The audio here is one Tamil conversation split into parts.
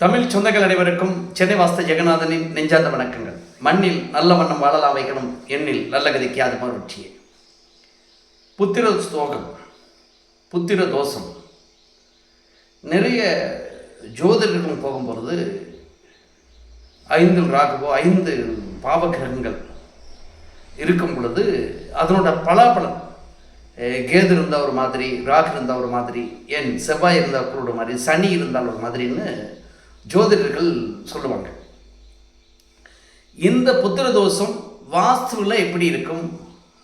தமிழ் சொந்தங்கள் அனைவருக்கும் சென்னை வாஸ்து ஜெகநாதனின் நெஞ்சார்ந்த வணக்கங்கள். மண்ணில் நல்ல வண்ணம் வாழலாம் வைக்கணும், எண்ணில் நல்ல கதிக்கு அது மறுச்சியே. புத்திர ஸ்தோகம், புத்திர தோஷம். நிறைய ஜோதிடர்கள் போகும்பொழுது 5 ராகுவோ 5 பாவகிரகங்கள் இருக்கும் பொழுது அதனோட பலாபலம், கேது இருந்தால் ஒரு மாதிரி, ராகு இருந்தால் ஒரு மாதிரி, ஏன் செவ்வாய் இருந்தால் ஒரு மாதிரி, சனி இருந்தால் ஒரு மாதிரின்னு ஜோதிடர்கள் சொல்லுவாங்க. இந்த புத்திர தோஷம் வாஸ்துவில் எப்படி இருக்கும்,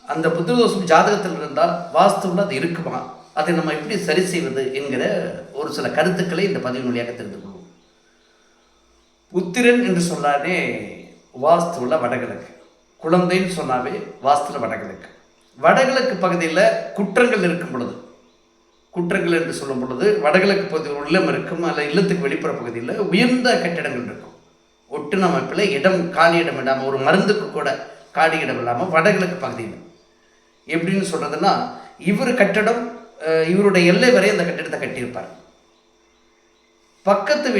அந்த புத்திர தோஷம் ஜாதகத்தில் இருந்தால் வாஸ்துவில் அது இருக்குமா, அதை நம்ம எப்படி சரி செய்வது என்கிற ஒரு சில கருத்துக்களை இந்த பதிவு வழியாக தெரிந்து கொள்வோம். புத்திரன் என்று சொன்னாலே வாஸ்துவில் வடகிழக்கு, குழந்தைன்னு சொன்னாவே வாஸ்துவில் வடகிழக்கு. வடகிழக்கு பகுதியில் குற்றங்கள் இருக்கும் பொழுது, குற்றங்கள் என்று சொல்லும் பொழுது வடகிழக்கு பகுதியில் இல்லம் இருக்கும், அல்ல இல்லத்துக்கு வெளிப்புற பகுதியில் உயர்ந்த கட்டிடங்கள் இருக்கும். ஒட்டுன அமைப்பில் இடம் காலி இடம் இல்லாமல், ஒரு மருந்துக்கு கூட காலி இடம் இல்லாமல் வடகிழக்கு பகுதியில் எப்படின்னு சொல்கிறதுன்னா, இவர் கட்டடம் இவருடைய எல்லை வரை அந்த கட்டிடத்தை கட்டியிருப்பார். பக்கத்து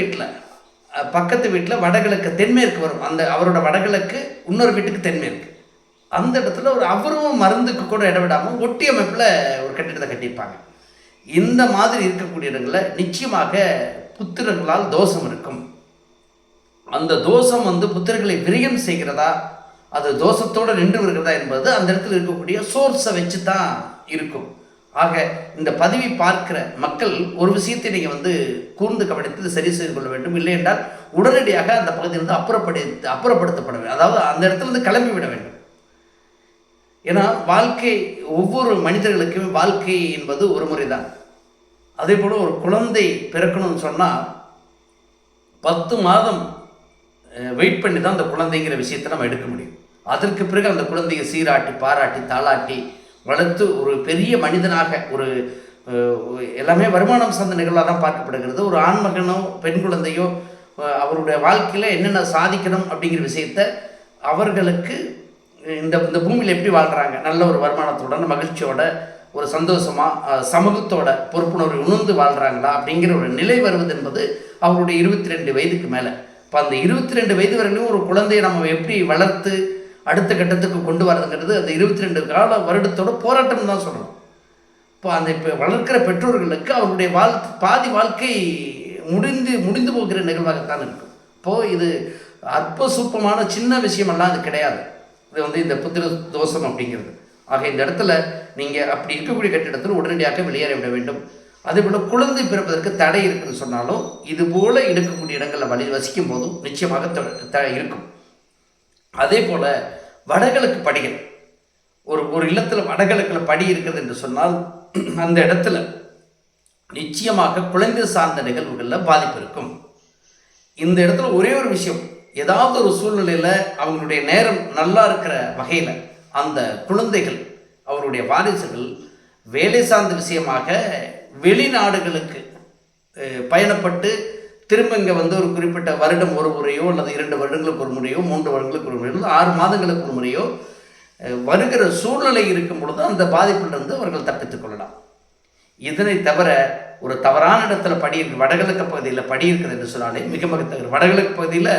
வீட்டில் வடகிழக்கு தென்மேற்கு வரும், அந்த அவரோட வடகிழக்கு இன்னொரு வீட்டுக்கு தென்மேற்கு, அந்த இடத்துல அவரும் மருந்துக்கு கூட இடம் விடாமல் ஒட்டி அமைப்பில் ஒரு கட்டிடத்தை கட்டியிருப்பாங்க. இந்த மாதிரி இருக்கக்கூடிய இடங்களில் நிச்சயமாக புத்திரர்களால் தோஷம் இருக்கும். அந்த தோஷம் புத்திரர்களை விரயம் செய்கிறதா, அது தோஷத்தோடு நின்று வருகிறதா என்பது அந்த இடத்துல இருக்கக்கூடிய சோர்ஸை வச்சு தான் இருக்கும். ஆக இந்த பதிவை பார்க்கிற மக்கள் ஒரு விஷயத்தை நீங்கள் கூர்ந்து கவனித்து சரி செய்து கொள்ள வேண்டும். இல்லை என்றால் உடனடியாக அந்த பகுதியிலிருந்து அப்புறப்படுத்தப்பட வேண்டும், அதாவது அந்த இடத்துல கிளம்பி விட வேண்டும். ஏன்னா வாழ்க்கை, ஒவ்வொரு மனிதர்களுக்குமே வாழ்க்கை என்பது ஒரு முறை தான். அதே போல் ஒரு குழந்தை பிறக்கணும்னு சொன்னால் 10 மாதம் வெயிட் பண்ணி தான் அந்த குழந்தைங்கிற விஷயத்தை நம்ம எடுக்க முடியும். அதற்கு பிறகு அந்த குழந்தையை சீராட்டி பாராட்டி தாளாட்டி வளர்த்து ஒரு பெரிய மனிதனாக, ஒரு எல்லாமே வருமானம் சார்ந்த நிகழ்வாக தான் பார்க்கப்படுகிறது. ஒரு ஆண்மகனோ பெண் குழந்தையோ அவருடைய வாழ்க்கையில் என்னென்ன சாதிக்கணும் அப்படிங்கிற விஷயத்தை அவர்களுக்கு இந்த பூமியில் எப்படி வாழ்கிறாங்க, நல்ல ஒரு வருமானத்தோட மகிழ்ச்சியோட ஒரு சந்தோஷமாக சமூகத்தோட பொறுப்புணர்வு உணர்ந்து வாழ்கிறாங்களா அப்படிங்கிற ஒரு நிலை வருவது என்பது அவருடைய 22 வயதுக்கு மேலே. இப்போ அந்த 22 வயது வரையிலும் ஒரு குழந்தையை நம்ம எப்படி வளர்த்து அடுத்த கட்டத்துக்கு கொண்டு வரதுங்கிறது அந்த 22 வருடத்தோட போராட்டம் தான் சொல்லணும். இப்போ இப்போ வளர்க்கிற பெற்றோர்களுக்கு அவருடைய பாதி வாழ்க்கை முடிந்து போகிற நிகழ்வாகத்தான் இருக்கும். இப்போது இது அற்ப சூப்பமான சின்ன விஷயமெல்லாம் அது கிடையாது. இது இந்த புத்திர தோஷம் அப்படிங்கிறது. ஆக இந்த இடத்துல நீங்கள் அப்படி இருக்கக்கூடிய கட்டிடத்தில் உடனடியாக வெளியேற விட வேண்டும். அதே போல் குழந்தை பிறப்பதற்கு தடை இருக்குதுன்னு சொன்னாலும் இது போல் இருக்கக்கூடிய இடங்களில் வசிக்கும் போதும் நிச்சயமாக இருக்கும். அதே போல் வடகிழக்கு படிகள், ஒரு இல்லத்தில் வடகிழக்கில் படி இருக்குது என்று சொன்னால் அந்த இடத்துல நிச்சயமாக குழந்தை சார்ந்த நிகழ்வுகளில் பாதிப்பு இருக்கும். இந்த இடத்துல ஒரே ஒரு விஷயம், ஏதாவது ஒரு சூழ்நிலையில் அவங்களுடைய நேரம் நல்லா இருக்கிற வகையில் அந்த குழந்தைகள், அவருடைய வாரிசுகள் வேலை சார்ந்த விஷயமாக வெளிநாடுகளுக்கு பயணப்பட்டு திரும்ப இங்கே ஒரு குறிப்பிட்ட வருடம் ஒரு முறையோ அல்லது 2 வருடங்களுக்கு ஒரு முறையோ 3 வருடங்களுக்கு ஒரு முறையோ 6 மாதங்களுக்கு ஒரு முறையோ வருகிற சூழ்நிலை இருக்கும் பொழுது அந்த பாதிப்பிலிருந்து அவர்கள் தப்பித்துக் கொள்ளலாம். இதனை தவிர ஒரு தவறான இடத்துல வடகிழக்கு பகுதியில் படி இருக்குது என்று சொன்னாலே மிக மிக தவிர. வடகிழக்கு பகுதியில்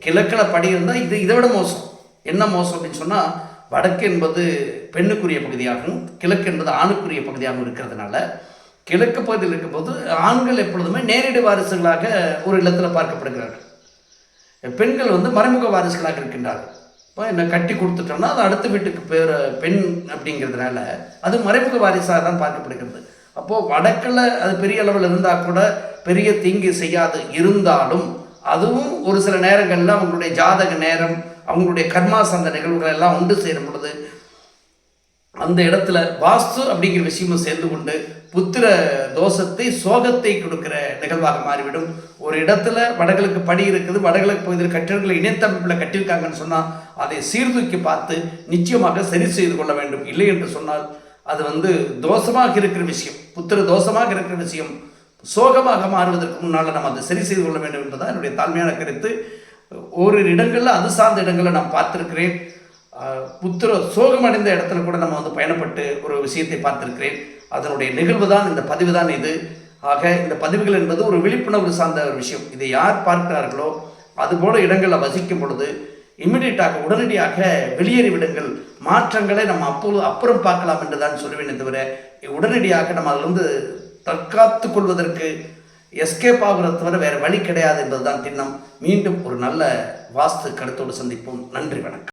கிழக்கில் படி இருந்தால் இதை விட மோசம். என்ன மோசம் அப்படின்னு சொன்னால், வடக்கு என்பது பெண்ணுக்குரிய பகுதியாகவும் கிழக்கு என்பது ஆணுக்குரிய பகுதியாகவும் இருக்கிறதுனால கிழக்கு பகுதியில் இருக்கும்போது ஆண்கள் எப்பொழுதுமே நேரடி வாரிசுகளாக ஒரு இல்லத்தில் பார்க்கப்படுகிறார்கள். பெண்கள் மறைமுக வாரிசுகளாக இருக்கின்றார்கள். இப்போ என்ன கட்டி கொடுத்துட்டோம்னா அது அடுத்த வீட்டுக்கு பெண் அப்படிங்கிறதுனால அது மறைமுக வாரிசாக தான் பார்க்கப்படுகிறது. அப்போது வடக்கில் அது பெரிய அளவில் இருந்தால் கூட பெரிய தீங்கு செய்யாது இருந்தாலும் அதுவும் ஒரு சில நேரங்களில் அவங்களுடைய ஜாதக நேரம், அவங்களுடைய கர்மா சார்ந்த நிகழ்வுகள் எல்லாம் ஒன்று சேரும் பொழுது அந்த இடத்துல வாஸ்து அப்படிங்கிற விஷயமும் சேர்ந்து கொண்டு புத்திர தோஷத்தை சோகத்தை கொடுக்கிற நிகழ்வாக மாறிவிடும். ஒரு இடத்துல வடகிழக்கு படி இருக்குது, வடகிழக்கு பகுதியில் கட்டிடங்களை இணைத்தமைப்பில் கட்டியிருக்காங்கன்னு சொன்னால் அதை சீர்தூக்கி பார்த்து நிச்சயமாக சரி செய்து கொள்ள வேண்டும். இல்லை என்று சொன்னால் அது தோஷமாக இருக்கிற விஷயம், புத்திர தோஷமாக இருக்கிற விஷயம் சோகமாக மாறுவதற்கு முன்னால் நம்ம அதை சரி செய்து கொள்ள வேண்டும் என்பதுதான் என்னுடைய தாழ்மையான கருத்து. ஓரிரு இடங்களில் அது சார்ந்த இடங்களில் நான் பார்த்துருக்கிறேன். புத்திர சோகம் அடைந்த இடத்துல கூட நம்ம பயணப்பட்டு ஒரு விஷயத்தை பார்த்துருக்கிறேன். அதனுடைய நிகழ்வு தான் இந்த பதிவு தான் இது. ஆக இந்த பதிவுகள் என்பது ஒரு விழிப்புணர்வு சார்ந்த ஒரு விஷயம். இதை யார் பார்க்கிறார்களோ அதுபோல இடங்களில் வசிக்கும் பொழுது இம்மிடியட்டாக உடனடியாக வெளியேறி விடுங்கள். மாற்றங்களை நம்ம அப்புறம் பார்க்கலாம் என்று தான் சொல்லுவேனே தவிர உடனடியாக நம்ம அதிலிருந்து தற்காத்து கொள்வதற்கு எஸ்கேப் ஆகுறத தவிர வேறு வழி கிடையாது என்பதுதான் திண்ணம். மீண்டும் ஒரு நல்ல வாஸ்து கருத்தோடு சந்திப்போம். நன்றி, வணக்கம்.